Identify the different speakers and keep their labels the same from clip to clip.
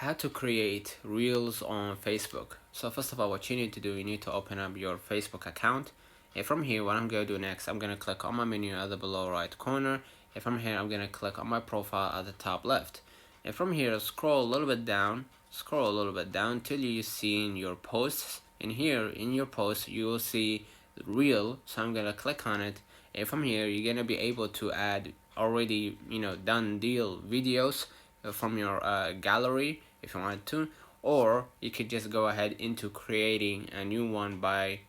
Speaker 1: How to create reels on Facebook. So first of all, what you need to do, you need to open up your Facebook account. And from here, what I'm going to do next, I'm going to click on my menu at the below right corner. And from here, I'm going to click on my profile at the top left. And from here, scroll a little bit down till you see in your posts. And here in your post, you will see reel. So I'm going to click on it. And from here, you're going to be able to add already done deal videos from your gallery if you want to, or you could just go ahead into creating a new one by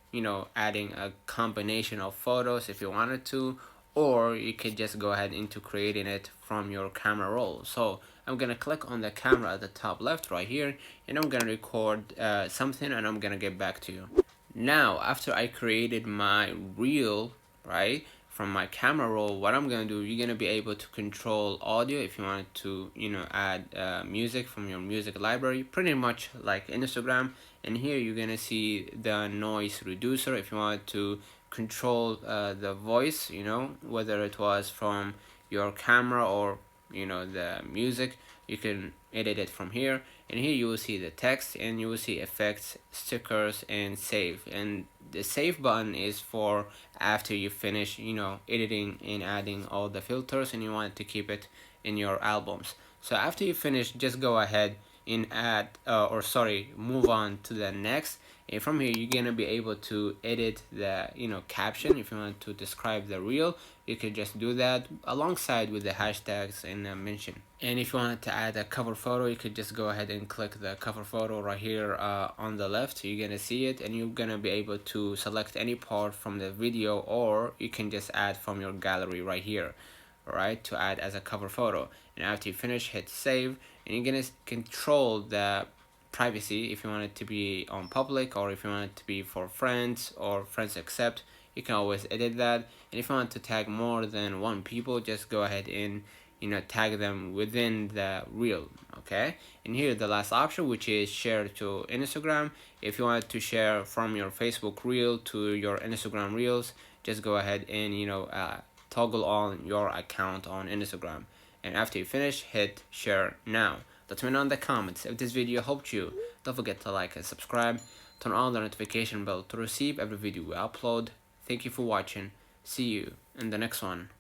Speaker 1: adding a combination of photos if you wanted to, or you could just go ahead into creating it from your camera roll. So I'm gonna click on the camera at the top left right here, and I'm gonna record something, and I'm gonna get back to you. Now after I created my reel, right, from my camera roll, what I'm gonna do, you're gonna be able to control audio if you want to add music from your music library, pretty much like Instagram. And here you're gonna see the noise reducer if you want to control the voice, whether it was from your camera or the music. You can edit it from here, and here you will see the text, and you will see effects, stickers, and save. And the save button is for after you finish editing and adding all the filters and you want to keep it in your albums. So after you finish, just go ahead and move on to the next. And from here, you're gonna be able to edit the caption if you want to describe the reel. You could just do that alongside with the hashtags and mention. And if you wanted to add a cover photo, you could just go ahead and click the cover photo right here on the left. You're gonna see it, and you're gonna be able to select any part from the video, or you can just add from your gallery right here, right, to add as a cover photo. And after you finish, hit save, and you're gonna control the privacy if you want it to be on public, or if you want it to be for friends or friends accept. You can always edit that. And if you want to tag more than one people, just go ahead and tag them within the reel. Okay, and here the last option, which is share to Instagram. If you want to share from your Facebook reel to your Instagram reels, just go ahead and toggle on your account on Instagram. And after you finish, hit share now. Let me know in the comments if this video helped you. Don't forget to like and subscribe. Turn on the notification bell to receive every video we upload. Thank you for watching. See you in the next one.